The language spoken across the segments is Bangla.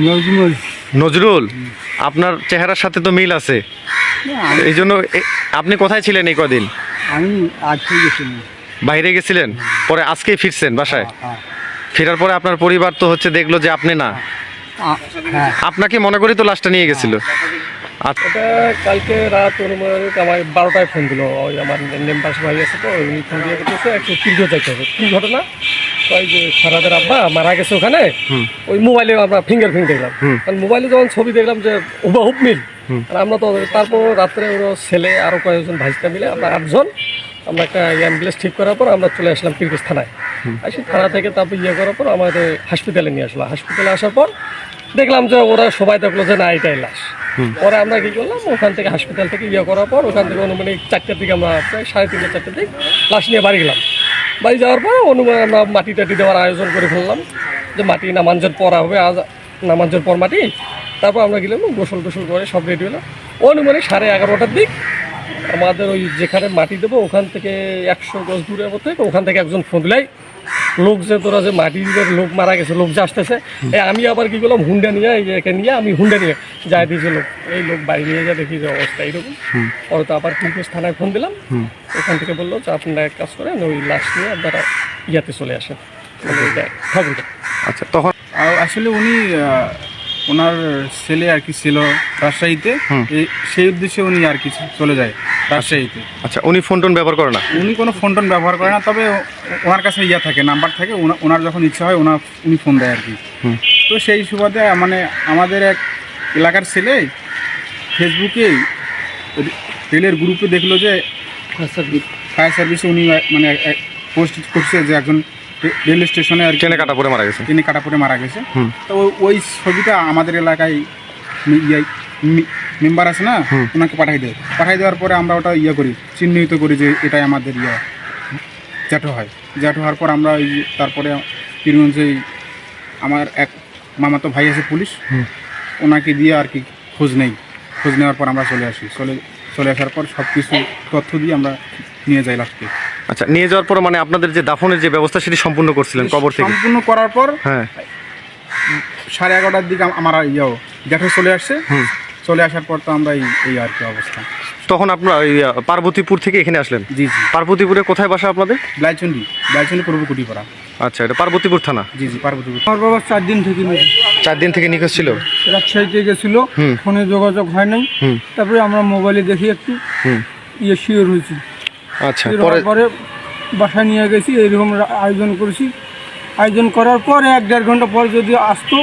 নজরুল। নজরুল, আপনার চেহারার সাথে তো মিল আছে, এই জন্য আপনি কোথায় ছিলেন এই কদিন? আমি আজকে গেছিলাম। বাইরে গেছিলেন, পরে আজকেই ফিরছেন বাসায়? হ্যাঁ। ফেরার পরে আপনার পরিবার তো হচ্ছে দেখলো যে আপনি না, হ্যাঁ। আপনাকে মনে করি তো লাশটা নিয়ে গেছিল। আচ্ছা, এটা কালকে রাত অনুমানিক আমার 12টায় ফোন দিল। ওই আমার নেম্বার ভাই আছে তো, উনি ফোন দিয়ে বলতেছে একটু দীর্ঘ যাইতে হবে। কী ঘটনা? ওই যে সারাদের আব্বা মারা গেছে ওখানে। ওই মোবাইলে আমরা ফিঙ্গারপ্রিন্ট দেখলাম, কারণ মোবাইলে যখন ছবি দেখলাম যে হুবহুব মিল। আর আমরা তো তারপর রাত্রে ওর ছেলে আরও কয়েকজন ভাইস্তা মিলে আমরা 8 জন, আমরা একটা অ্যাম্বুলেন্স ঠিক করার পর আমরা চলে আসলাম পীরগঞ্জ থানায়। আসি থানা থেকে তারপর করার পর আমাদের হসপিটালে নিয়ে আসলো। হসপিটালে আসার পর দেখলাম যে ওরা সবাই দেখলো যে না এটাই লাশ। পরে আমরা কী করলাম, ওখান থেকে হসপিটাল থেকে করার পর ওখান থেকে অনুমানিক 4টার দিকে আমরা প্রায় 3:30 4টার দিকে লাশ নিয়ে বাড়ি গেলাম। বাড়ি যাওয়ার পর অনুমান আমরা মাটি টাটি দেওয়ার আয়োজন করে ফেললাম, যে মাটি নামাজের পর হবে, আজ নামাজের পর মাটি। তারপর আমরা গেলাম গোসল টোসল করে সব রেডি হলাম। অনুমানিক 11:30টার দিক আমাদের ওই যেখানে মাটি দেবো ওখান থেকে 100 গজ দূরের মধ্যে ওখান থেকে একজন ফোন দিলাই, লোক যে তোরা যে মাটি দিবের লোক মারা গেছে, লোক যে আসতেছে। আমি আবার কী করলাম, হুন্ডা নিয়ে একে নিয়ে আমি হুন্ডা নিয়ে যাই দিয়েছি লোক, এই লোক বাড়ি নিয়ে যা দেখি যে অবস্থা এইরকম। পরে তো আবার পীরগঞ্জ থানায় ফোন দিলাম, ওখান থেকে বললো যে আপনারা এক কাজ করেন, ওই লাশ নিয়ে আপনারা ইয়াতে চলে আসেন, মানে খবরটা। আচ্ছা, তখন আসলে উনি ওনার ছেলে আর কি ছিল রাজশাহীতে, সেই উদ্দেশ্যে উনি আর কি চলে যায় রাজশাহীতে। আচ্ছা, উনি ফোন টোন ব্যবহার করে না? উনি কোনো ফোন টোন ব্যবহার করে না, তবে ওনার কাছে থাকে, নাম্বার থাকে, ওনার যখন ইচ্ছা হয় উনি ফোন দেয় আর কি। তো সেই সুবাদে মানে আমাদের এক এলাকার ছেলে ফেসবুকে রেলের গ্রুপে দেখলো যে ফায়ার সার্ভিসে উনি মানে পোস্ট করছে যে একজন রেল স্টেশনে আর ট্রেনে কাটা পড়ে মারা গেছে। ট্রেনে কাটা পড়ে মারা গেছে। তো ওই ছবিটা আমাদের এলাকায় মেম্বার আছে না, ওনাকে পাঠাই দেওয়ার পরে আমরা ওটা করি, চিহ্নিত করি যে এটাই আমাদের জ্যাঠো হয়। জ্যাঠো হওয়ার পর আমরা তারপরে পীরগঞ্জে আমার এক মামাতো ভাই আছে পুলিশ, ওনাকে দিয়ে আর কি খোঁজ নেওয়ার পর আমরা চলে আসার পর সব কিছু তথ্য দিয়ে আমরা নিয়ে যাই লাস্টে। আচ্ছা, নিয়ে যাওয়ার পর মানে আপনাদের যে দাফনের যে ব্যবস্থা সেটি সম্পূর্ণ করছিলেন কবর থেকে? সম্পূর্ণ করার পর হ্যাঁ 11:30টার দিকে আমার জ্যাঠো চলে আসছে। চলে আসার পর তো আমরা এই আর কি অবস্থা। তখন আপনারা ওই পার্বতীপুর থেকে এখানে আসলেন? জি। পার্বতীপুরে কোথায় বাসা আপনাদের? ব্লাইচন্ডি পূর্ব কুটিপাড়া। আচ্ছা, এটা পার্বতীপুর থানা? জি পার্বতীপুর। আমার বাবা 4 দিন থেকে 4 দিন থেকে নিখোঁজ ছিল। রাজশাহীতে গেছিল, ফোনে যোগাযোগ হয় নাই। তারপরে আমরা মোবাইলে দেখি একটু শিওর হয়েছি। আচ্ছা, পরে বাসায় নিয়ে গেছি, এইরকম আয়োজন করেছি। আয়োজন করার পরে 1-1.5 ঘন্টা পর যদি আসতো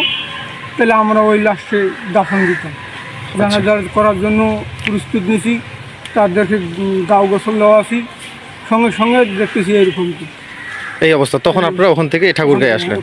তাহলে আমরা ওই লাস্টে দাফন দিতাম। জানাজা করার জন্য প্রস্তুত নিয়েছি, তাদেরকে গাও গোসল দেওয়া আছি, সঙ্গে সঙ্গে দেখতেছি এইরকম এই অবস্থা। তখন আপনারা ওখান থেকে ঠাকুরগাঁয়ে আসলেন?